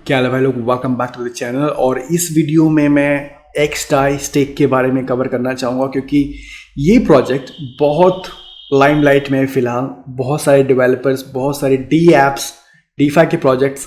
क्या हाल है भाई लोग, welcome back to the channel. और इस वीडियो में मैं XDAI स्टेक के बारे में कवर करना चाहूँगा क्योंकि ये प्रोजेक्ट बहुत लाइमलाइट में है फिलहाल। बहुत सारे डेवलपर्स, बहुत सारे DeFi के प्रोजेक्ट्स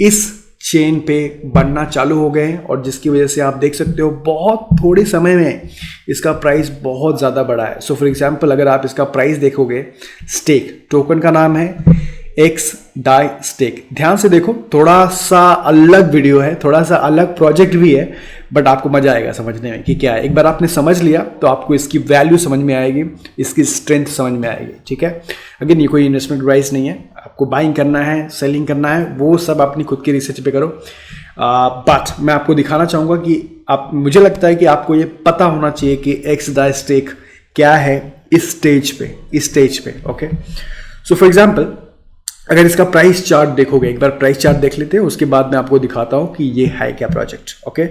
इस चेन पे बनना चालू हो गए हैं और जिसकी वजह से आप देख सकते हो बहुत थोड़े समय में इसका प्राइस बहुत ज़्यादा बढ़ा है। सो फॉर एग्जांपल अगर आप इसका प्राइस देखोगे, स्टेक टोकन का नाम है XDAI स्टेक। ध्यान से देखो, थोड़ा सा अलग वीडियो है, थोड़ा सा अलग प्रोजेक्ट भी है, बट आपको मजा आएगा समझने में कि क्या है। एक बार आपने समझ लिया तो आपको इसकी वैल्यू समझ में आएगी, इसकी स्ट्रेंथ समझ में आएगी। ठीक है, अगेन ये कोई इन्वेस्टमेंट एडवाइस नहीं है, आपको बाइंग करना है, सेलिंग करना है, वो सब अपनी खुद की रिसर्च पे करो। बट मैं आपको दिखाना चाहूँगा कि मुझे लगता है कि आपको ये पता होना चाहिए कि XDAI स्टेक क्या है इस स्टेज पे। ओके, सो फॉर एग्जाम्पल अगर इसका प्राइस चार्ट देखोगे, एक बार प्राइस चार्ट देख लेते हैं, उसके बाद मैं आपको दिखाता हूं कि ये है क्या प्रोजेक्ट। ओके,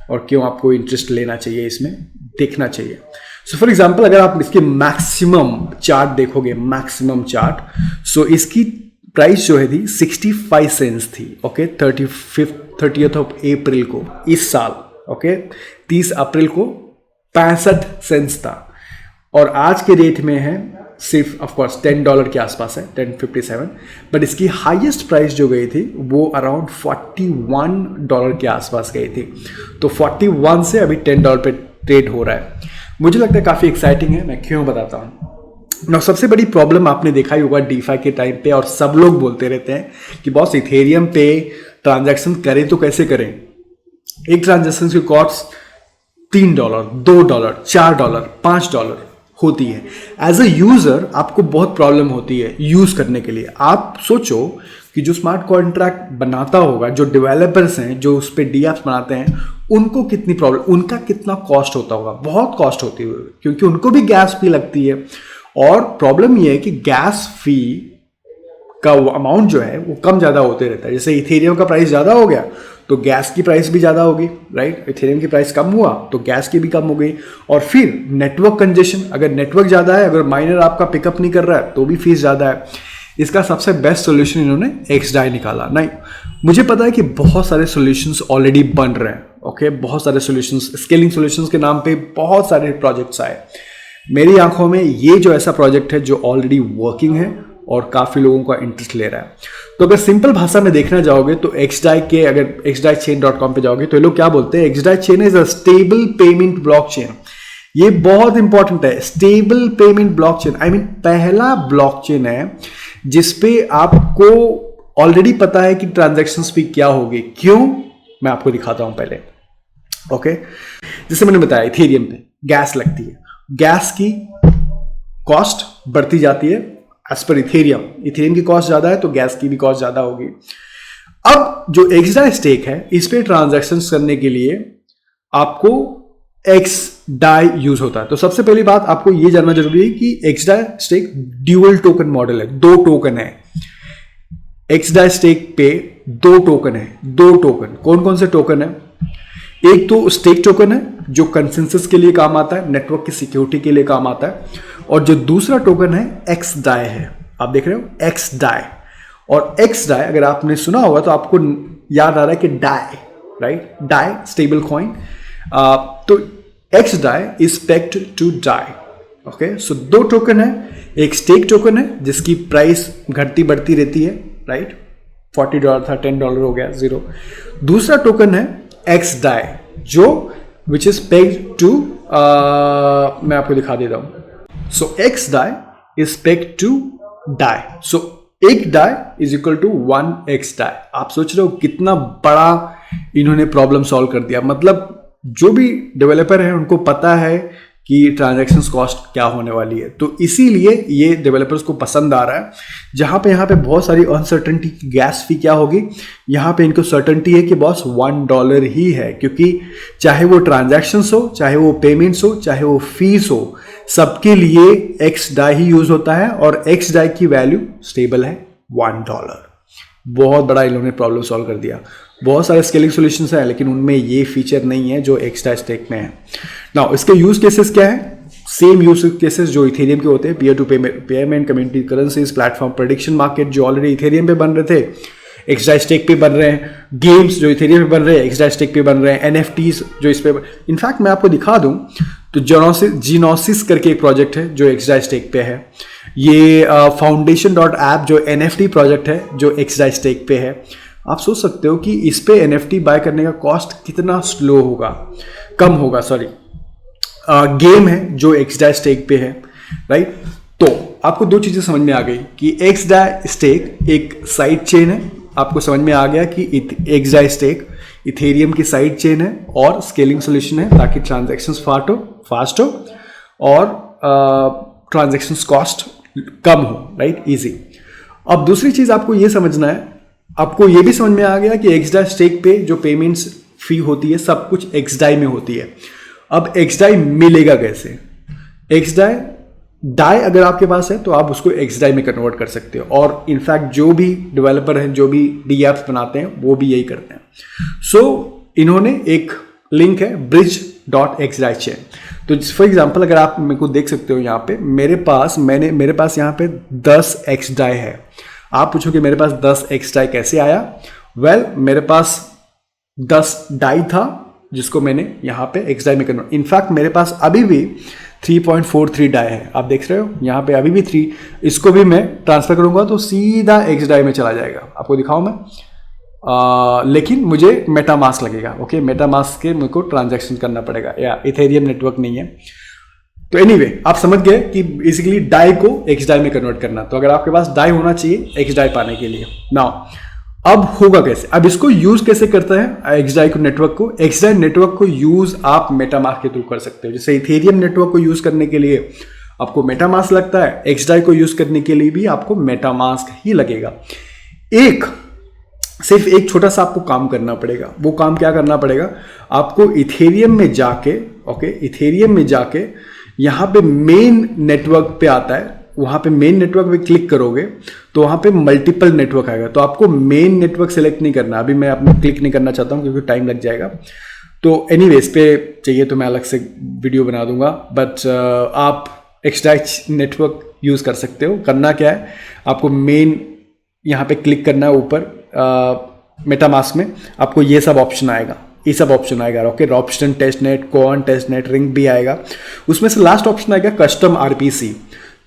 और क्यों आपको इंटरेस्ट लेना चाहिए, इसमें देखना चाहिए। सो फॉर एग्जांपल अगर आप इसके मैक्सिमम चार्ट देखोगे, मैक्सिमम चार्ट, सो इसकी प्राइस जो है थी 65 सेंट्स थी। ओके, 30th ऑफ अप्रैल को इस साल। ओके, 30 अप्रैल को 65 सेंट्स था और आज के रेट में है सिर्फ ऑफकोर्स $10 के आसपास है, 10.57। बट इसकी हाईएस्ट प्राइस जो गई थी वो अराउंड $41 के आसपास गई थी। तो 41 से अभी $10 पे ट्रेड हो रहा है। मुझे लगता है काफ़ी एक्साइटिंग है, मैं क्यों बताता हूँ ना। सबसे बड़ी प्रॉब्लम आपने देखा ही होगा DeFi के टाइम पे, और सब लोग बोलते रहते हैं कि बॉस इथेरियम पे ट्रांजैक्शन करें तो कैसे करें। एक ट्रांजैक्शन की कॉस्ट $3, $2, $4, $5 होती है। एज अ यूजर आपको बहुत प्रॉब्लम होती है यूज करने के लिए। आप सोचो कि जो स्मार्ट कॉन्ट्रैक्ट बनाता होगा, जो डेवलपर्स हैं, जो उस पर DApps बनाते हैं, उनको कितनी प्रॉब्लम, उनका कितना कॉस्ट होता होगा। बहुत कॉस्ट होती है क्योंकि उनको भी गैस फी लगती है। और प्रॉब्लम यह है कि गैस फी का अमाउंट जो है वो कम ज़्यादा होते रहता है। जैसे इथेरियम का प्राइस ज़्यादा हो गया तो गैस की प्राइस भी ज़्यादा होगी, राइट। इथेरियम की प्राइस कम हुआ तो गैस की भी कम हो गई। और फिर नेटवर्क कंजेशन, अगर नेटवर्क ज़्यादा है, अगर माइनर आपका पिकअप नहीं कर रहा है तो भी फीस ज़्यादा है। इसका सबसे बेस्ट सोल्यूशन इन्होंने XDAI निकाला। नहीं, मुझे पता है कि बहुत सारे सोल्यूशंस ऑलरेडी बन रहे हैं। ओके, बहुत सारे सोल्यूशंस, स्केलिंग सोल्यूशंस के नाम पे बहुत सारे प्रोजेक्ट्स आए। मेरी आंखों में ये जो ऐसा प्रोजेक्ट है जो ऑलरेडी वर्किंग है और काफ़ी लोगों का इंटरेस्ट ले रहा है। तो अगर सिंपल भाषा में देखना जाओगे तो XDAI के, अगर XDAIchain.com पे जाओगे तो ये लोग क्या बोलते हैं, XDAI chain is a stable payment blockchain. ये बहुत इंपॉर्टेंट है, stable payment blockchain. I mean पहला ब्लॉकचेन है जिसपे आपको ऑलरेडी पता है कि ट्रांजैक्शंस भी क्या होगी। क्यों, मैं आपको दिखाता हूं पहले। ओके, जैसे मैंने बताया इथेरियम पे गैस लगती है, गैस की कॉस्ट बढ़ती जाती है एज पर इथेरियम की कॉस्ट ज्यादा है तो गैस की भी कॉस्ट ज्यादा होगी। अब जो XDAI स्टेक है, इस पे ट्रांजैक्शंस करने के लिए आपको XDAI यूज होता है। तो सबसे पहली बात आपको ये जानना जरूरी है कि XDAI stake dual token model है, 2 टोकन है। XDAI स्टेक पे 2 टोकन है, 2 टोकन। कौन कौन से टोकन है? एक तो स्टेक टोकन है जो कंसेंसस के लिए काम आता है, नेटवर्क की सिक्योरिटी के लिए काम आता है। और जो दूसरा टोकन है XDAI है, आप देख रहे हो XDAI। और XDAI अगर आपने सुना होगा तो आपको याद आ रहा है कि DAI, right, DAI stable coin. तो XDAI is pegged to DAI। Okay, so 2 token है, एक स्टेक टोकन है जिसकी प्राइस घटती बढ़ती रहती है, राइट, $40 था, $10 हो गया, 0। दूसरा टोकन है XDAI जो विच इज पेग्ड टू, मैं आपको दिखा देता हूं। सो XDAI is pegged to DAI. So एक DAI is equal to 1 XDAI. आप सोच रहे हो कितना बड़ा इन्होंने प्रॉब्लम सॉल्व कर दिया। मतलब जो भी डेवलपर है उनको पता है कि ट्रांजैक्शंस कॉस्ट क्या होने वाली है, तो इसीलिए ये डेवलपर्स को पसंद आ रहा है। जहां पे यहाँ पे बहुत सारी अनसर्टेनिटी, गैस फी क्या होगी, यहाँ पे इनको सर्टेनिटी है कि बॉस $1 ही है, क्योंकि चाहे वो ट्रांजैक्शंस हो, चाहे वो पेमेंट्स हो, चाहे वो फीस हो, सबके लिए XDAI ही यूज होता है और XDAI की वैल्यू स्टेबल है $1। बहुत बड़ा इन्होंने प्रॉब्लम सॉल्व कर दिया। बहुत सारे स्केलिंग सॉल्यूशंस हैं लेकिन उनमें ये फीचर नहीं है जो XDAI स्टेक में है। नाउ इसके यूज केसेस क्या है? सेम यूज केसेस जो इथेरियम के होते हैं, peer to payment, community currencies, platform prediction market जो ऑलरेडी इथेरियम पे बन रहे थे, एक्सडाई स्टेक पे बन रहे हैं, गेम्स जो इथेरियम पे बन रहे हैं एक्सडाई स्टेक पे बन रहे हैं, NFTs जो इस पे, इनफैक्ट मैं आपको दिखा दूं तो जीनोसिस करके एक प्रोजेक्ट है जो एक्सडाई स्टेक पे है। ये foundation.app जो NFT प्रोजेक्ट है जो एक्सडाई स्टेक पे है। आप सोच सकते हो कि इस पे NFT बाय करने का कॉस्ट कितना स्लो होगा, कम होगा, सॉरी। गेम है जो एक्सडाई स्टेक पे है, राइट। तो आपको दो चीजें समझ में आ गई कि एक्सडाई स्टेक एक साइड चेन है, आपको समझ में आ गया कि एक्सडाई स्टेक इथेरियम की साइड चेन है और स्केलिंग सोल्यूशन है ताकि ट्रांजैक्शंस फास्ट हो और ट्रांजैक्शंस कॉस्ट कम हो, राइट, इजी। अब दूसरी चीज आपको ये समझना है, आपको ये भी समझ में आ गया कि एक्सडाई स्टेक पे जो पेमेंट्स फी होती है सब कुछ एक्सडाई में होती है। अब एक्सडाई मिलेगा कैसे? एक्सडाई डाई अगर आपके पास है तो आप उसको एक्सडाई में कन्वर्ट कर सकते हो, और इनफैक्ट जो भी डेवलपर हैं, जो भी डी एप्स बनाते हैं वो भी यही करते हैं। सो इन्होंने एक लिंक है bridge.xdai चेन। तो फॉर एग्जांपल अगर आप मेरे को देख सकते हो यहाँ पे मेरे पास यहाँ पे 10 एक्सडाई है। आप पूछोगे मेरे पास 10 एक्सडाई कैसे आया? वेल, मेरे पास 10 डाई था जिसको मैंने यहाँ पे एक्सडाई में कन्वर्ट, इनफैक्ट मेरे पास अभी भी 3.43 डाई है, आप देख रहे हो यहाँ पे अभी भी 3, इसको भी मैं ट्रांसफर करूंगा तो सीधा एक्सडाई में चला जाएगा। आपको दिखाऊं मैं, लेकिन मुझे मेटामास्क लगेगा। ओके, मेटामास्क के मेरे को ट्रांजैक्शन करना पड़ेगा, या इथेरियम नेटवर्क नहीं है। तो एनीवे आप समझ गए कि बेसिकली डाई को एक्सडाई में कन्वर्ट करना। तो अगर आपके पास डाई होना चाहिए एक्सडाई पाने के लिए। नाउ अब होगा कैसे? अब इसको यूज कैसे करते हैं एक्सडाई को नेटवर्क को? एक्सडाई नेटवर्क को यूज आप मेटामास्क के थ्रू कर सकते हो। जैसे इथेरियम नेटवर्क को यूज करने के लिए आपको मेटामास्क लगता है, एक्सडाई को यूज करने के लिए भी आपको मेटामास्क ही लगेगा। सिर्फ एक छोटा सा आपको काम करना पड़ेगा। वो काम क्या करना पड़ेगा? आपको इथेरियम में जाके, ओके, इथेरियम में जाके यहाँ पे मेन नेटवर्क पे आता है, वहां पे मेन नेटवर्क पे क्लिक करोगे तो वहां पे मल्टीपल नेटवर्क आएगा। तो आपको मेन नेटवर्क सेलेक्ट नहीं करना, अभी मैं अपना क्लिक नहीं करना चाहता हूं क्योंकि टाइम लग जाएगा। तो एनीवे इस पे चाहिए तो मैं अलग से वीडियो बना दूंगा, बट आप एक्सडाई नेटवर्क यूज कर सकते हो। करना क्या है, आपको मेन यहाँ पे क्लिक करना है ऊपर मेटामास्क में, आपको ये सब ऑप्शन आएगा, ये सब ऑप्शन आएगा। Okay, Ropsten testnet, Kovan testnet, रिंग भी आएगा। उसमें से लास्ट ऑप्शन आएगा कस्टम आरपीसी।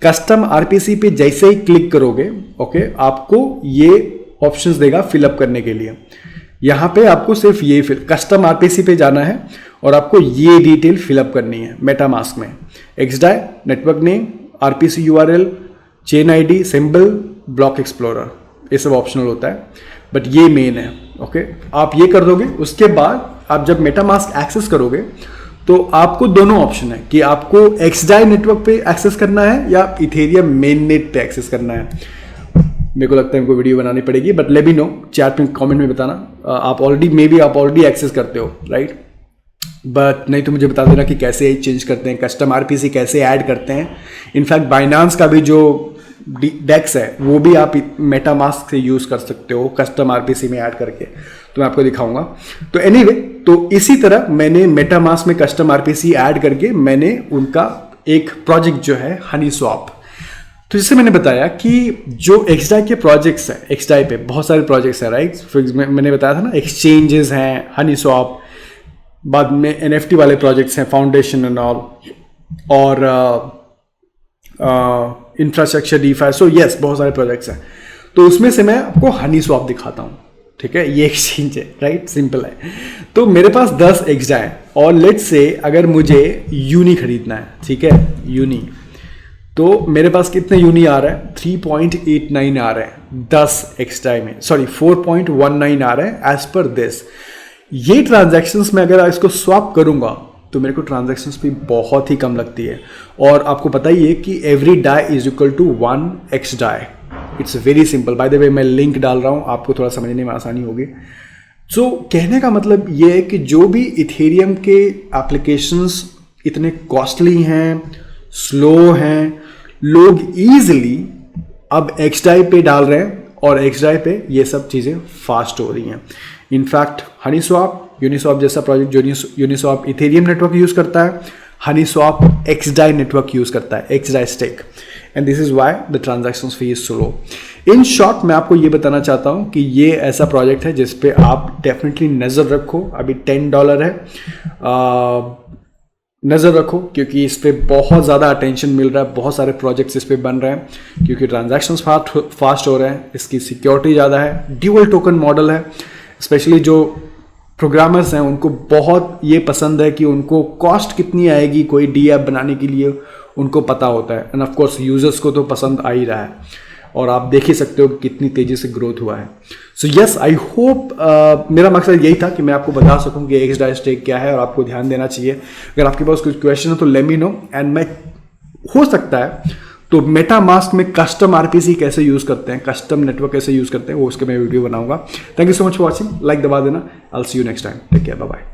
कस्टम आरपीसी पे जैसे ही क्लिक करोगे, ओके, आपको ये ऑप्शंस देगा फिलअप करने के लिए। यहाँ पे आपको सिर्फ ये कस्टम आरपीसी पे जाना है और आपको ये डिटेल फिलअप करनी है मेटामास्क में। XDai, network name, RPC URL, chain ID, symbol, block explorer, ये सब ऑप्शनल होता है, बट ये मेन है। ओके, आप ये कर दोगे, उसके बाद आप जब मेटामास्क एक्सेस करोगे तो आपको दोनों ऑप्शन है कि आपको एक्सडाई नेटवर्क पे एक्सेस करना है या इथेरियम मेन नेट पे एक्सेस करना है। मेरे को लगता है इनको वीडियो बनानी पड़ेगी, but let me know, chat में कमेंट में बताना। आप ऑलरेडी एक्सेस करते हो, राइट, बट नहीं तो मुझे बता देना कि कैसे चेंज करते हैं, कस्टम आरपीसी कैसे ऐड करते हैं। इनफैक्ट बाइनांस का भी जो डेक्स है वो भी आप मेटामास्क से यूज कर सकते हो कस्टम आरपीसी में ऐड करके, तो मैं आपको दिखाऊंगा। तो एनीवे, तो इसी तरह मैंने मेटामास्क में कस्टम आरपीसी ऐड करके मैंने उनका एक प्रोजेक्ट जो है हनी स्वैप, तो जिससे मैंने बताया कि जो एक्सडाई के प्रोजेक्ट्स हैं, एक्सडाई पे बहुत सारे प्रोजेक्ट्स हैं, राइट। मैंने बताया था ना, एक्सचेंजेस हैं, हनी स्वैप, बाद में NFT वाले प्रोजेक्ट्स हैं, फाउंडेशन एंड ऑल, और इंफ्रास्ट्रक्चर डीफाई। सो यस, बहुत सारे प्रोजेक्ट्स हैं। तो उसमें से मैं आपको हनी स्वैप दिखाता हूँ, ठीक है। ये एक्सचेंज है, राइट, सिंपल है। तो मेरे पास 10 एक्सडाई है और लेट्स से अगर मुझे यूनी खरीदना है, ठीक है, यूनी, तो मेरे पास कितने यूनी आ रहा है? 3.89 आ रहा है 10 एक्सडाई में, सॉरी 4.19 आ रहा है एज पर दिस। ये ट्रांजैक्शंस में अगर इसको स्वैप करूंगा तो मेरे को ट्रांजैक्शंस भी बहुत ही कम लगती है। और आपको पता ही है कि every Dai is equal to 1 xDai. It's very simple. By the way, मैं लिंक डाल रहा हूँ, आपको थोड़ा समझने में आसानी होगी। सो कहने का मतलब ये है कि जो भी इथेरियम के एप्लीकेशंस इतने कॉस्टली हैं, स्लो हैं, लोग ईजिली अब एक्सडाई पे डाल रहे हैं और एक्सडाई पे ये सब चीज़ें फास्ट हो रही हैं। इनफैक्ट हनी स्वैप, यूनिस्वैप जैसा प्रोजेक्ट जो यूनिस्वैप इथेरियम नेटवर्क यूज करता है, Honey Swap xDai network use करता है, xDai stake. And this is why the transaction fee is slow. In short मैं आपको ये बताना चाहता हूँ कि ये ऐसा प्रोजेक्ट है जिस पे आप डेफिनेटली नज़र रखो। अभी $10 है, नज़र रखो क्योंकि इस पे बहुत ज़्यादा अटेंशन मिल रहा है, बहुत सारे प्रोजेक्ट्स इस पे बन रहे हैं क्योंकि ट्रांजैक्शंस फास्ट हो रहे हैं, इसकी सिक्योरिटी ज़्यादा है, ड्यूअल टोकन मॉडल है। स्पेशली जो प्रोग्रामर्स हैं उनको बहुत ये पसंद है कि उनको कॉस्ट कितनी आएगी कोई डी ऐप बनाने के लिए, उनको पता होता है। एंड ऑफ कोर्स यूजर्स को तो पसंद आ ही रहा है और आप देख ही सकते हो कि कितनी तेज़ी से ग्रोथ हुआ है। सो यस, आई होप मेरा मकसद यही था कि मैं आपको बता सकूं कि XDAI स्टेक क्या है और आपको ध्यान देना चाहिए। अगर आपके पास कुछ क्वेश्चन है तो लेट मी नो, एंड मैं हो सकता है तो मेटामास्क में कस्टम RPC कैसे यूज़ करते हैं, कस्टम नेटवर्क कैसे यूज़ करते हैं, वो उसके मैं वीडियो बनाऊंगा। Thank you so much for watching, like दबा देना। I will see you next time, take care, bye bye.